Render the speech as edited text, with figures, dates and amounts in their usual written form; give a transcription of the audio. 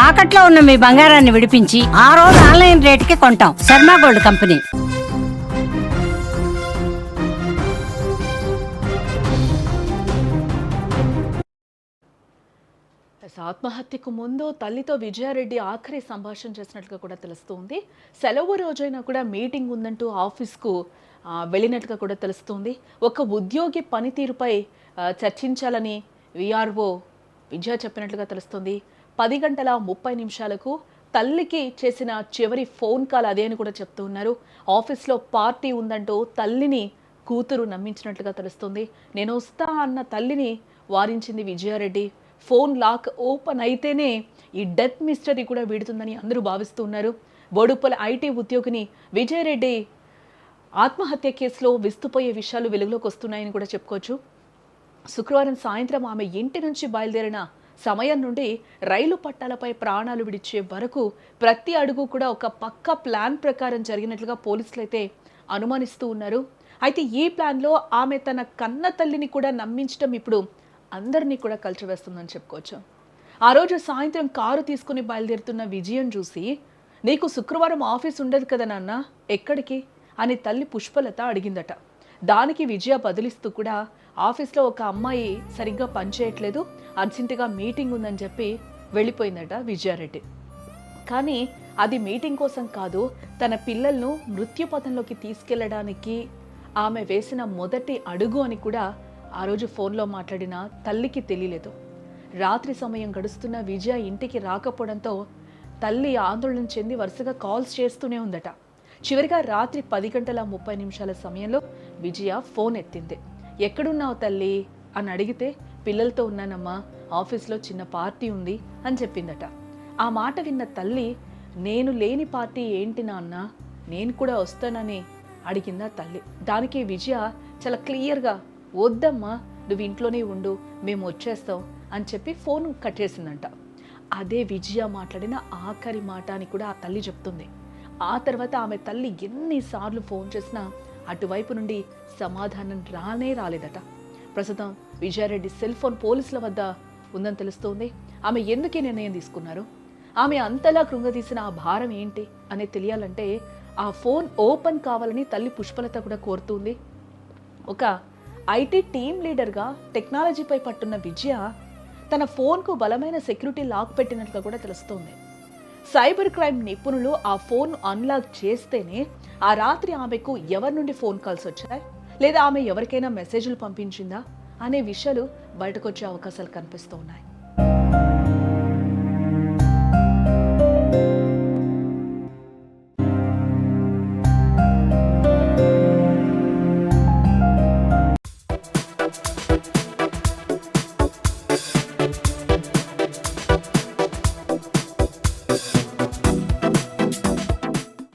తాకట్లో ఉన్న మీ బంగారాన్ని విడిపించి ఆ రోజు ఆన్లైన్ రేటుకి కొంటాం. Sharma gold company. ఆత్మహత్యకు ముందు తల్లితో విజయారెడ్డి ఆఖరి సంభాషణ చేసినట్లుగా కూడా తెలుస్తుంది. సెలవు రోజైనా కూడా మీటింగ్ ఉందంటూ ఆఫీస్కు వెళ్ళినట్టుగా కూడా తెలుస్తుంది. ఒక ఉద్యోగి పనితీరుపై చర్చించాలని విఆర్ఓ విజయ చెప్పినట్లుగా తెలుస్తుంది. 10:30 తల్లికి చేసిన చివరి ఫోన్ కాల్ అదే అని కూడా చెప్తూ ఉన్నారు. ఆఫీస్లో పార్టీ ఉందంటూ తల్లిని కూతురు నమ్మించినట్లుగా తెలుస్తుంది. నేను వస్తా అన్న తల్లిని వారించింది విజయారెడ్డి. ఫోన్ లాక్ ఓపెన్ అయితేనే ఈ డెత్ మిస్టరీ కూడా వీడుతుందని అందరూ భావిస్తూ ఉన్నారు. బోడుప్పల ఐటీ ఉద్యోగిని విజయారెడ్డి ఆత్మహత్య కేసులో విస్తుపోయే విషయాలు వెలుగులోకి వస్తున్నాయని కూడా చెప్పుకోవచ్చు. శుక్రవారం సాయంత్రం ఆమె ఇంటి నుంచి బయలుదేరిన సమయం నుండి రైలు పట్టాలపై ప్రాణాలు విడిచే వరకు ప్రతి అడుగు కూడా ఒక పక్కా ప్లాన్ ప్రకారం జరిగినట్లుగా పోలీసులు అయితే అనుమానిస్తూ ఉన్నారు. అయితే ఈ ప్లాన్లో ఆమె తన కన్న తల్లిని కూడా నమ్మించడం ఇప్పుడు అందరినీ కూడా కలిసివేస్తుందని చెప్పుకోవచ్చు. ఆ రోజు సాయంత్రం కారు తీసుకుని బయలుదేరుతున్న విజయం చూసి, నీకు శుక్రవారం ఆఫీస్ ఉండదు కదా నాన్న, ఎక్కడికి అని తల్లి పుష్పలత అడిగిందట. దానికి విజయ బదిలిస్తూ కూడా, ఆఫీస్లో ఒక అమ్మాయి సరిగ్గా పనిచేయట్లేదు, అర్జెంటుగా మీటింగ్ ఉందని చెప్పి వెళ్ళిపోయిందట విజయారెడ్డి. కానీ అది మీటింగ్ కోసం కాదు, తన పిల్లలను మృత్యుపథంలోకి తీసుకెళ్లడానికి ఆమె వేసిన మొదటి అడుగు అని కూడా ఆ రోజు ఫోన్లో మాట్లాడిన తల్లికి తెలియలేదు. రాత్రి సమయం గడుస్తున్న విజయ ఇంటికి రాకపోవడంతో తల్లి ఆందోళన చెంది వరుసగా కాల్స్ చేస్తూనే ఉందట. చివరిగా రాత్రి 10:30 సమయంలో విజయ ఫోన్ ఎత్తింది. ఎక్కడున్నావు తల్లి అని అడిగితే, పిల్లలతో ఉన్నానమ్మా, ఆఫీస్లో చిన్న పార్టీ ఉంది అని చెప్పిందట. ఆ మాట విన్న తల్లి, నేను లేని పార్టీ ఏంటి నాన్న, నేను కూడా వస్తానని అడిగిందా తల్లి. దానికి విజయ చాలా క్లియర్గా, వద్దమ్మా, నువ్వు ఇంట్లోనే ఉండు, మేము వచ్చేస్తాం అని చెప్పి ఫోన్ కట్ చేసిందంట. అదే విజయ మాట్లాడిన ఆఖరి మాట అని కూడా ఆ తల్లి చెప్తుంది. ఆ తర్వాత ఆమె తల్లి ఎన్నిసార్లు ఫోన్ చేసినా అటువైపు నుండి సమాధానం రాలేదట. ప్రస్తుతం విజయారెడ్డి సెల్ ఫోన్ పోలీసుల వద్ద ఉందని తెలుస్తోంది. ఆమె ఎందుకే నిర్ణయం తీసుకున్నారు, ఆమె అంతలా కృంగదీసిన ఆ భారం ఏంటి అనేది తెలియాలంటే ఆ ఫోన్ ఓపెన్ కావాలని తల్లి పుష్పలత కూడా కోరుతుంది. ఒక ఐటీ టీమ్ లీడర్గా టెక్నాలజీపై పట్టున్న విజయ తన ఫోన్కు బలమైన సెక్యూరిటీ లాక్ పెట్టినట్లుగా కూడా తెలుస్తోంది. సైబర్ క్రైమ్ నిపుణులు ఆ ఫోన్ అన్లాక్ చేస్తేనే ఆ రాత్రి ఆమెకు ఎవరి నుండి ఫోన్ కాల్స్ వచ్చాయి, లేదా ఆమె ఎవరికైనా మెసేజ్లు పంపించిందా అనే విషయాలు బయటకు వచ్చే అవకాశాలు కనిపిస్తూ ఉన్నాయి.